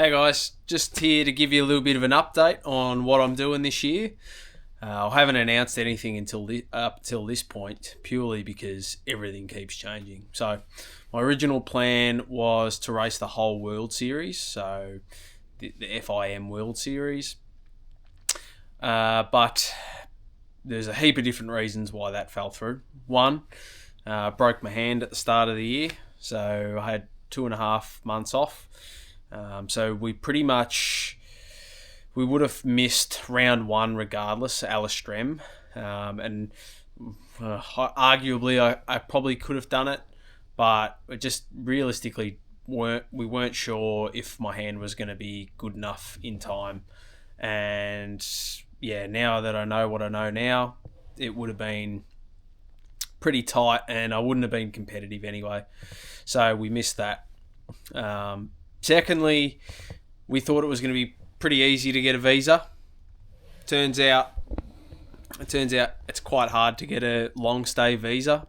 Hey guys, just here to give you a little bit of an update on what I'm doing this year. I haven't announced anything up till this point, purely because everything keeps changing. So my original plan was to race the whole World Series, so the FIM World Series. But there's a heap of different reasons why that fell through. One, broke my hand at the start of the year, so I had 2.5 months off. So we would have missed round one regardless, Alistrem, and arguably I probably could have done it, but it just realistically we weren't sure if my hand was going to be good enough in time. And yeah, now that I know what I know now, it would have been pretty tight and I wouldn't have been competitive anyway. So we missed that. Secondly, we thought it was going to be pretty easy to get a visa. Turns out it's quite hard to get a long stay visa.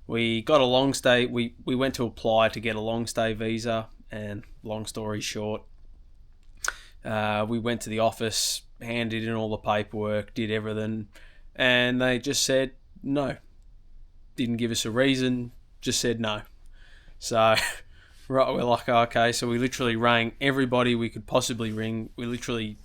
We got a long stay. We went to apply to get a long stay visa, and long story short, we went to the office, handed in all the paperwork, did everything, and they just said no. Didn't give us a reason, just said no. So right, we're like, okay, so we literally rang everybody we could possibly ring. We literally,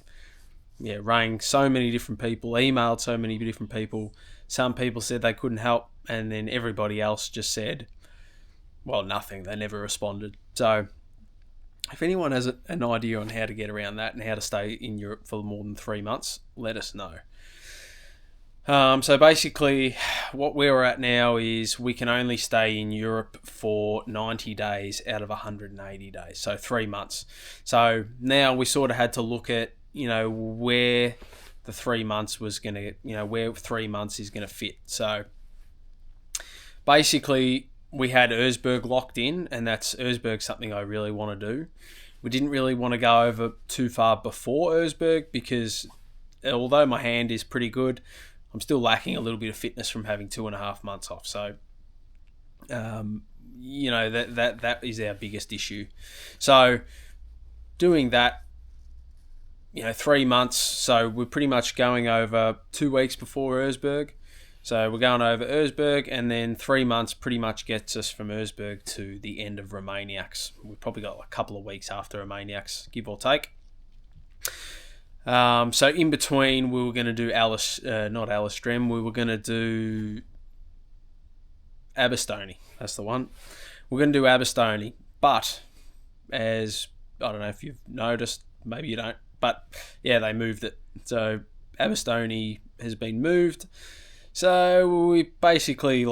rang so many different people, emailed so many different people. Some people said they couldn't help, and then everybody else just said, well, nothing. They never responded. So if anyone has an idea on how to get around that and how to stay in Europe for more than 3 months, let us know. So basically, what we're at now is we can only stay in Europe for 90 days out of 180 days, so 3 months. So now we sort of had to look at, where the 3 months was going to, where 3 months is going to fit. So basically, we had Erzberg locked in, and that's Erzberg something I really want to do. We didn't really want to go over too far before Erzberg because although my hand is pretty good, I'm still lacking a little bit of fitness from having 2.5 months off. So, that is our biggest issue. So, doing that, 3 months. So we're pretty much going over 2 weeks before Erzberg. So we're going over Erzberg, and then 3 months pretty much gets us from Erzberg to the end of Romaniacs. We've probably got a couple of weeks after Romaniacs, give or take. So in between, we were going to do not Alistrem, we were going to do Aberstony. That's the one. We're going to do Aberstony, but as I don't know if you've noticed, maybe you don't, but yeah, they moved it. So Aberstony has been moved. So we basically,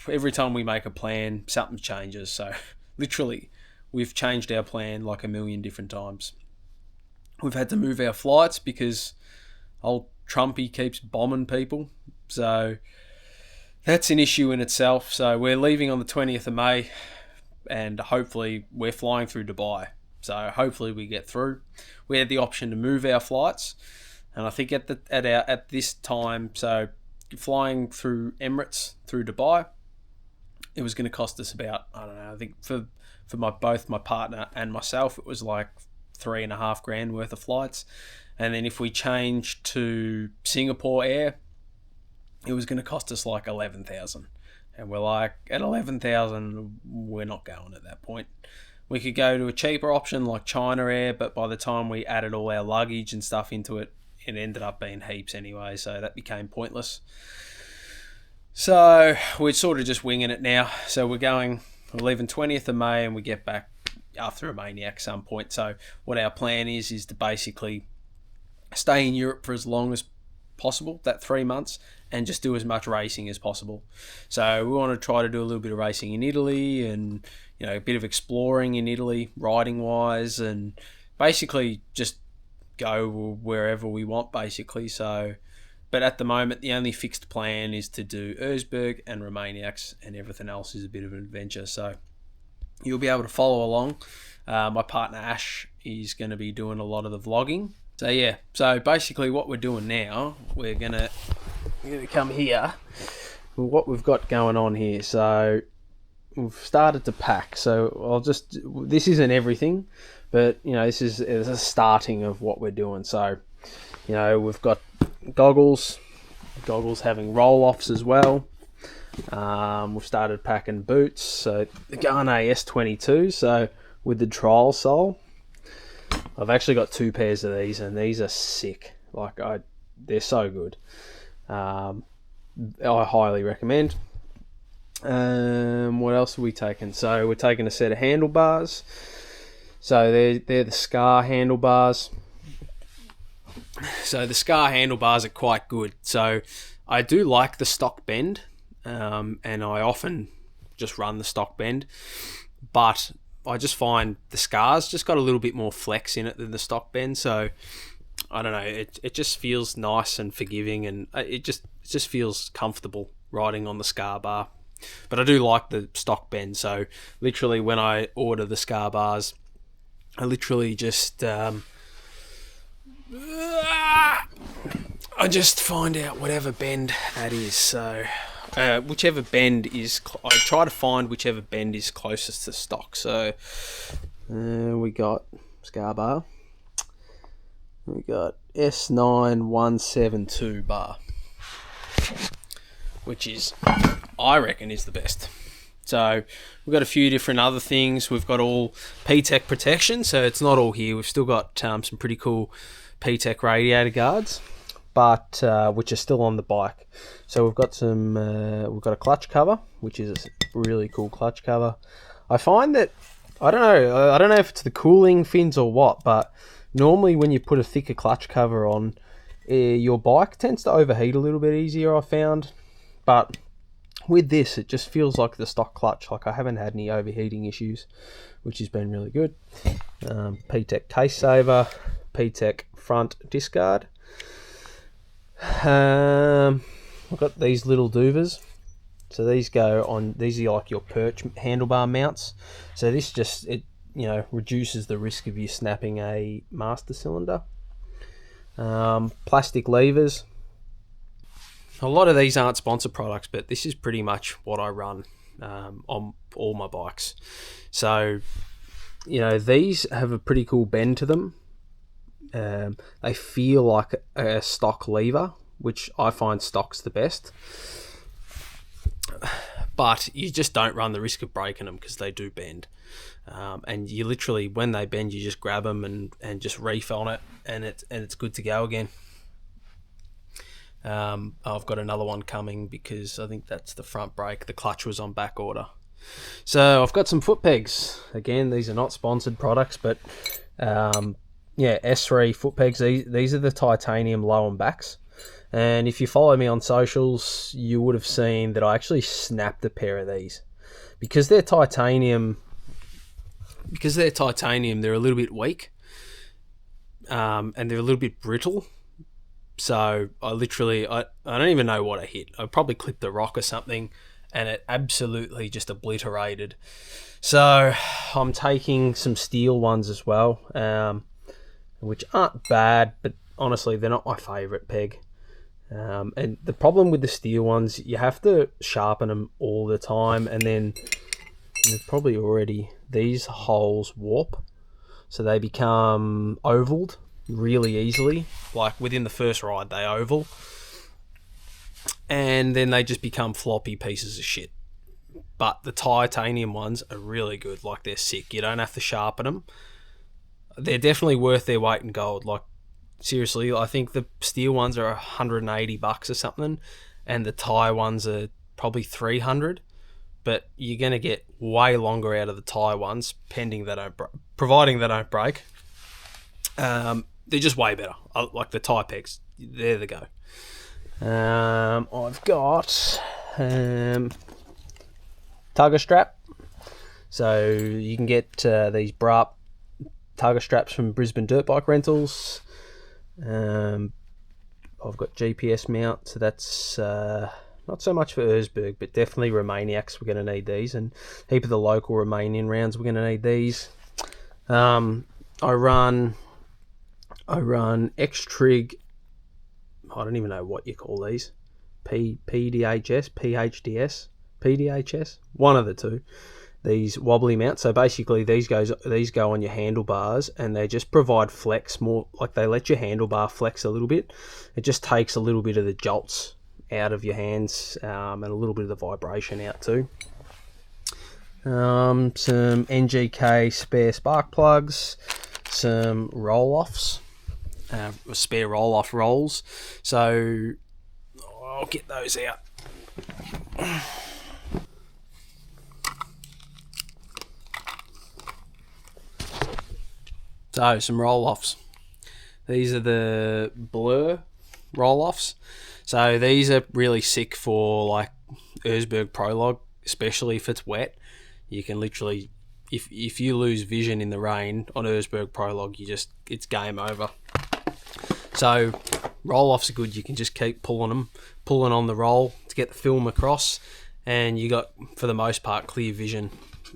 every time we make a plan, something changes. So literally, we've changed our plan like a million different times. We've had to move our flights because old Trumpy keeps bombing people. So that's an issue in itself. So we're leaving on the 20th of May, and hopefully we're flying through Dubai. So hopefully we get through. We had the option to move our flights, and I think at this time, so flying through Emirates through Dubai, it was going to cost us about, I don't know, I think for both my partner and myself, it was like $3,500 worth of flights. And then if we changed to Singapore Air, it was going to cost us like 11,000. And we're like, at 11,000, we're not going at that point. We could go to a cheaper option like China Air, but by the time we added all our luggage and stuff into it, it ended up being heaps anyway, so that became pointless. So we're sort of just winging it now. So we're leaving 20th of May, and we get back after Romania at some point. So what our plan is to basically stay in Europe for as long as possible, that 3 months, and just do as much racing as possible. So we want to try to do a little bit of racing in Italy, and a bit of exploring in Italy, riding wise, and basically just go wherever we want, basically. So, but at the moment, the only fixed plan is to do Erzberg and Romaniacs, and everything else is a bit of an adventure. So you'll be able to follow along. My partner Ash is going to be doing a lot of the vlogging. So yeah, so basically what we're doing now, we're going to come here. What we've got going on here, so we've started to pack. So this isn't everything, But, this is a starting of what we're doing. So, we've got goggles having roll-offs as well. We've started packing boots. So, the Gaerne S22, so with the trial sole. I've actually got 2 pairs of these, and these are sick. They're so good. I highly recommend. What else are we taking? So we're taking a set of handlebars. So they're the Scar handlebars. So the Scar handlebars are quite good. So I do like the stock bend, and I often just run the stock bend, but I just find the Scar's just got a little bit more flex in it than the stock bend. So I don't know, it just feels nice and forgiving, and it just feels comfortable riding on the Scar bar. But I do like the stock bend. So literally when I order the Scar bars, I literally just I just find out whatever bend that is. So whichever bend is, I try to find whichever bend is closest to stock. So we got Scar bar. We got S9172 bar, which is, I reckon, is the best. So we've got a few different other things. We've got all P-Tech protection, so it's not all here. We've still got some pretty cool P-Tech radiator guards, but which are still on the bike. So we've got we've got a clutch cover, which is a really cool clutch cover. I find that, I don't know if it's the cooling fins or what, but normally when you put a thicker clutch cover on, your bike tends to overheat a little bit easier, I found. But with this, it just feels like the stock clutch. Like, I haven't had any overheating issues, which has been really good. P-Tech case saver, P-Tech front disc guard. I've got these little doovers. So these go on, these are like your perch handlebar mounts. So this just, reduces the risk of you snapping a master cylinder. Plastic levers. A lot of these aren't sponsored products, but this is pretty much what I run on all my bikes. So, these have a pretty cool bend to them. They feel like a stock lever, which I find stock's the best. But you just don't run the risk of breaking them because they do bend. And you literally, when they bend, you just grab them and just reef on it, and it's good to go again. I've got another one coming because I think that's the front brake. The clutch was on back order. So I've got some foot pegs. Again, these are not sponsored products, but S3 foot pegs. These are the titanium low and backs. And if you follow me on socials, you would have seen that I actually snapped a pair of these. Because they're titanium, they're a little bit weak, and they're a little bit brittle. So I don't even know what I hit. I probably clipped a rock or something, and it absolutely just obliterated. So I'm taking some steel ones as well, which aren't bad, but honestly, they're not my favourite peg. And the problem with the steel ones, you have to sharpen them all the time, and then probably already these holes warp, so they become ovaled really easily. Like within the first ride, they oval, and then they just become floppy pieces of shit. But the titanium ones are really good. Like, they're sick. You don't have to sharpen them. They're definitely worth their weight in gold. Like, seriously, I think the steel ones are $180 or something, and the tie ones are probably $300. But you're gonna get way longer out of the tie ones, providing they don't break. They're just way better. Like the tie pegs, there they go. I've got Tugger strap. So you can get these Brap Tugger straps from Brisbane Dirt Bike Rentals. I've got GPS mount, so that's not so much for Erzberg, but definitely Romaniacs. We're going to need these, and a heap of the local Romanian rounds. We're going to need these. I run X-Trig. I don't even know what you call these. PDHS, PHDS, PDHS, one of the two. these wobbly mounts. So basically these go on your handlebars, and they just provide flex, more like they let your handlebar flex a little bit. It just takes a little bit of the jolts out of your hands, and a little bit of the vibration out too. Some NGK spare spark plugs, some roll-offs, spare roll-off rolls. So I'll get those out. So some roll-offs. These are the Blur roll-offs. So these are really sick for like Erzberg Prologue, especially if it's wet. You can literally, if you lose vision in the rain on Erzberg Prologue, it's game over. So roll-offs are good. You can just keep pulling on the roll to get the film across, and you got, for the most part, clear vision.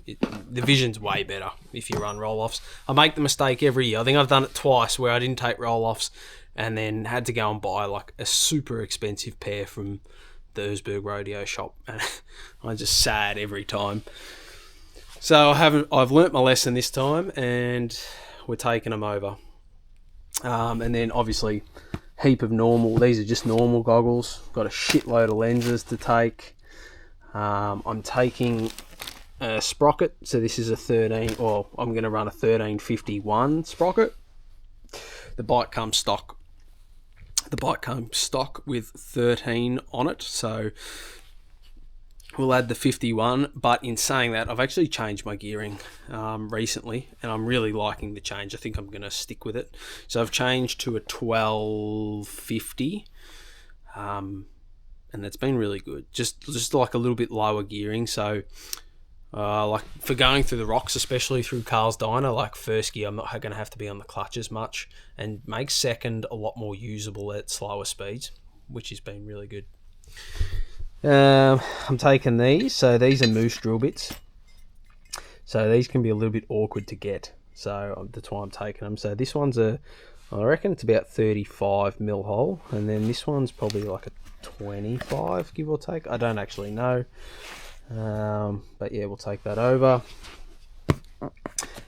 The vision's way better if you run roll-offs. I make the mistake every year. I think I've done it twice where I didn't take roll-offs and then had to go and buy like a super expensive pair from the Erzberg Rodeo shop. And I'm just sad every time. So I've learnt my lesson this time, and we're taking them over. And then obviously heap of normal. These are just normal goggles. Got a shitload of lenses to take. I'm taking a sprocket. So this is a 13, or I'm going to run a 1351 sprocket. The bike comes stock. With 13 on it. So we'll add the 51, but in saying that, I've actually changed my gearing recently, and I'm really liking the change. I think I'm going to stick with it. So I've changed to a 1250, and that's been really good. Just like a little bit lower gearing. So like for going through the rocks, especially through Carl's Diner, like first gear, I'm not going to have to be on the clutch as much, and makes second a lot more usable at slower speeds, which has been really good. I'm taking these. So these are moose drill bits. So these can be a little bit awkward to get. So that's why I'm taking them. So this one's I reckon it's about 35 mil hole. And then this one's probably like a 25, give or take. I don't actually know. But yeah, we'll take that over.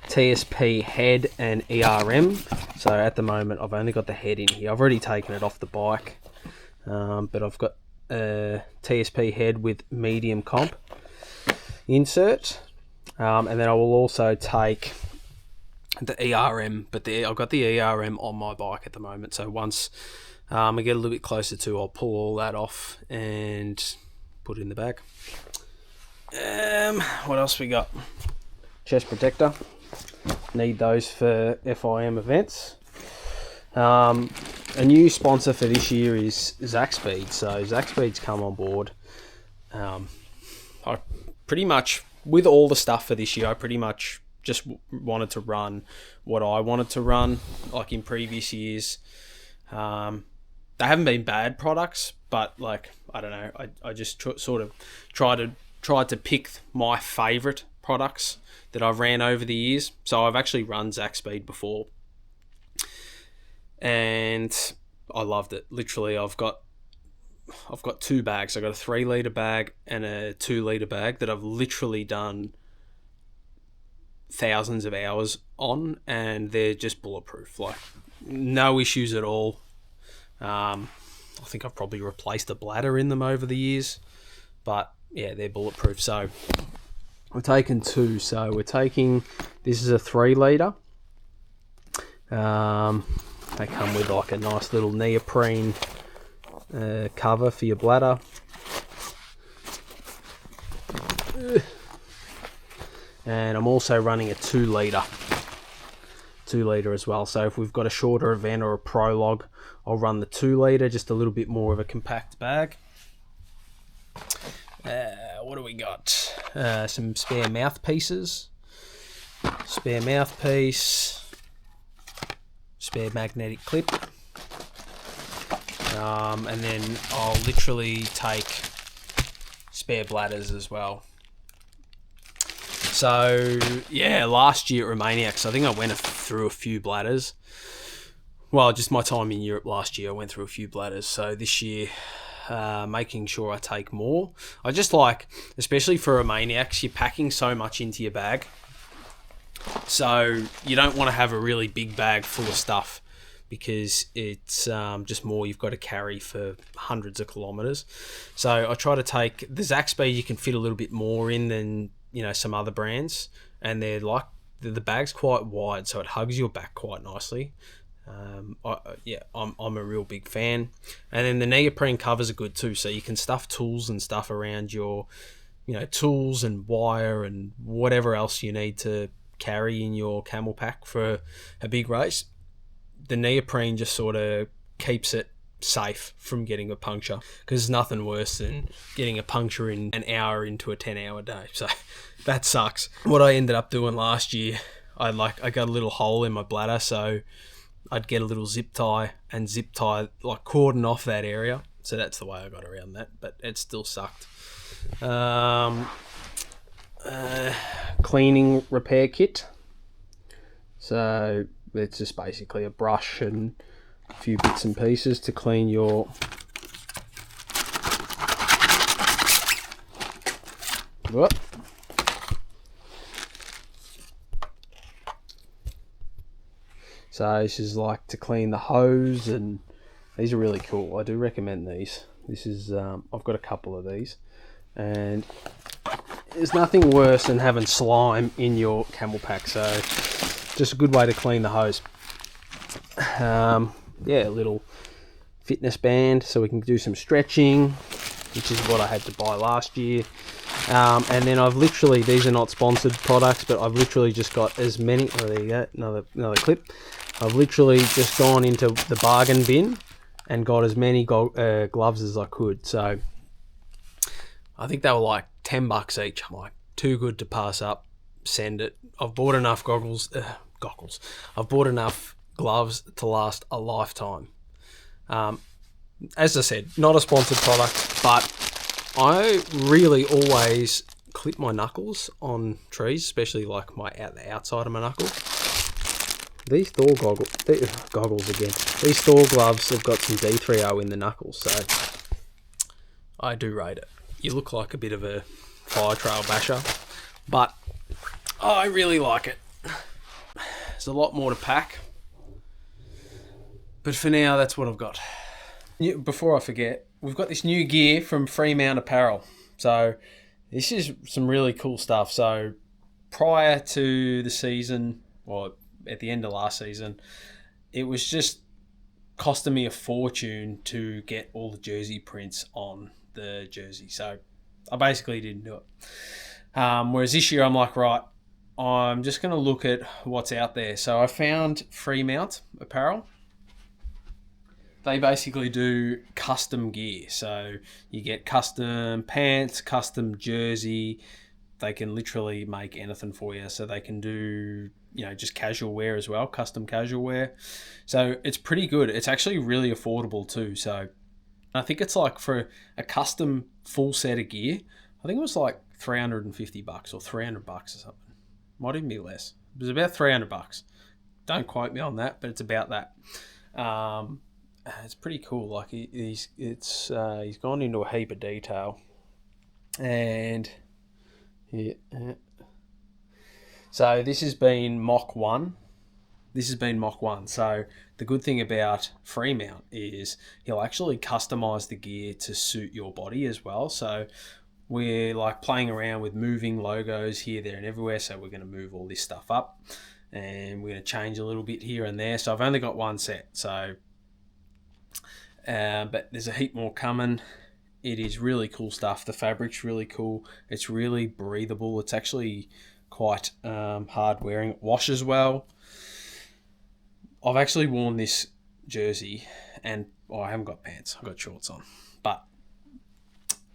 TSP head and ERM. So at the moment, I've only got the head in here. I've already taken it off the bike. But I've got TSP head with medium comp insert, and then I will also take the ERM, but I've got the ERM on my bike at the moment, so once I get a little bit closer to, I'll pull all that off and put it in the bag. What else we got? Chest protector, need those for FIM events. A new sponsor for this year is Zaxpeed. So Zaxpeed's come on board. I pretty much, with all the stuff for this year, I pretty much just wanted to run what I wanted to run, like in previous years. They haven't been bad products, but like, I don't know, I just sort of tried to pick my favourite products that I've ran over the years. So I've actually run Zaxpeed before, and I loved it. Literally, I've got 2 bags. I've got a 3 litre bag and a 2 litre bag that I've literally done thousands of hours on, and they're just bulletproof. Like, no issues at all. I think I've probably replaced a bladder in them over the years, but yeah, they're bulletproof. So we're taking 2. So we're taking, this is a 3 litre. They come with like a nice little neoprene cover for your bladder. And I'm also running a 2 litre as well. So if we've got a shorter event or a prologue, I'll run the 2 litre, just a little bit more of a compact bag. What do we got? Some spare mouthpieces. Spare mouthpiece. Spare magnetic clip. And then I'll literally take spare bladders as well. So yeah, last year at Romaniacs, I think I went through a few bladders. Well, just my time in Europe last year, I went through a few bladders. So this year, making sure I take more. I just like, especially for a maniacs, you're packing so much into your bag. So you don't want to have a really big bag full of stuff, because it's just more you've got to carry for hundreds of kilometres. So I try to take the Zaxby, you can fit a little bit more in than, you know, some other brands, and they're like, the bag's quite wide, so it hugs your back quite nicely. I'm a real big fan. And then the neoprene covers are good too, so you can stuff tools and stuff around your, you know, tools and wire and whatever else you need to carry in your camel pack for a big race. The neoprene just sort of keeps it safe from getting a puncture, because there's nothing worse than getting a puncture in an hour into a 10-hour day. So that sucks. What I ended up doing last year, I got a little hole in my bladder, so I'd get a little zip tie like cordon off that area. So that's the way I got around that, but it still sucked. Cleaning repair kit. So it's just basically a brush and a few bits and pieces to clean your what? So this is like to clean the hose, and these are really cool. I do recommend these. This is I've got a couple of these, and there's nothing worse than having slime in your camel pack, so just a good way to clean the hose. Yeah, a little fitness band so we can do some stretching, which is what I had to buy last year. And then I've literally, these are not sponsored products, but I've literally just got as many, oh there you go, another clip. I've literally just gone into the bargain bin and got as many gloves as I could. So I think they were like $10 each. I'm like, too good to pass up, send it. I've bought enough goggles. I've bought enough gloves to last a lifetime. As I said, not a sponsored product, but I really always clip my knuckles on trees, especially like the outside of my knuckle. These Thor goggles again. These Thor gloves have got some D3O in the knuckles, so I do rate it. You look like a bit of a fire trail basher, but I really like it. There's a lot more to pack, but for now, that's what I've got. Before I forget, we've got this new gear from Fremount Apparel. So this is some really cool stuff. So prior to the season, or at the end of last season, it was just costing me a fortune to get all the jersey prints on the jersey. So I basically didn't do it. Whereas this year I'm like, right, I'm just going to look at what's out there. So I found Fremount Apparel. They basically do custom gear. So you get custom pants, custom jersey. They can literally make anything for you. So they can do, you know, just casual wear as well, custom casual wear. So it's pretty good. It's actually really affordable too. So I think it's like for a custom full set of gear, I think it was like $350 or $300 or something. Might even be less. It was about $300. Don't quote me on that, but it's about that. It's pretty cool. Like he's gone into a heap of detail, and yeah. So this has been Mach 1. So the good thing about Fremount is he'll actually customize the gear to suit your body as well. So we're like playing around with moving logos here, there, and everywhere. So we're going to move all this stuff up, and we're going to change a little bit here and there. So I've only got one set. So but there's a heap more coming. It is really cool stuff. The fabric's really cool. It's really breathable. It's actually quite hard wearing. It washes well. I've actually worn this jersey, and I haven't got pants. I've got shorts on, but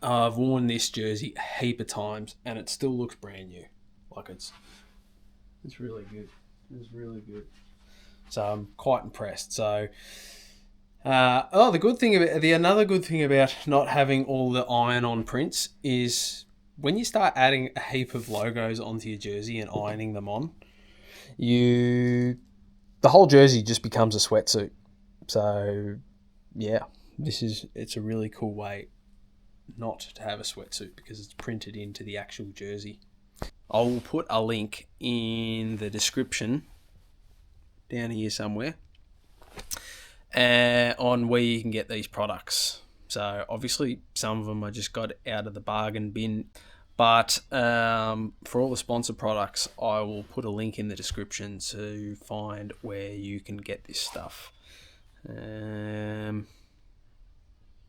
I've worn this jersey a heap of times, and it still looks brand new. Like it's really good. It's really good. So I'm quite impressed. So. Another good thing about not having all the iron-on prints is when you start adding a heap of logos onto your jersey and ironing them on, the whole jersey just becomes a sweatsuit. So yeah, it's a really cool way not to have a sweatsuit because it's printed into the actual jersey. I will put a link in the description down here somewhere on where you can get these products. So obviously some of them I just got out of the bargain bin, but for all the sponsor products, I will put a link in the description to find where you can get this stuff. Yeah,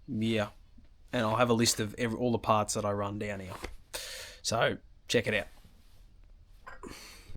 and I'll have a list of all the parts that I run down here. So check it out.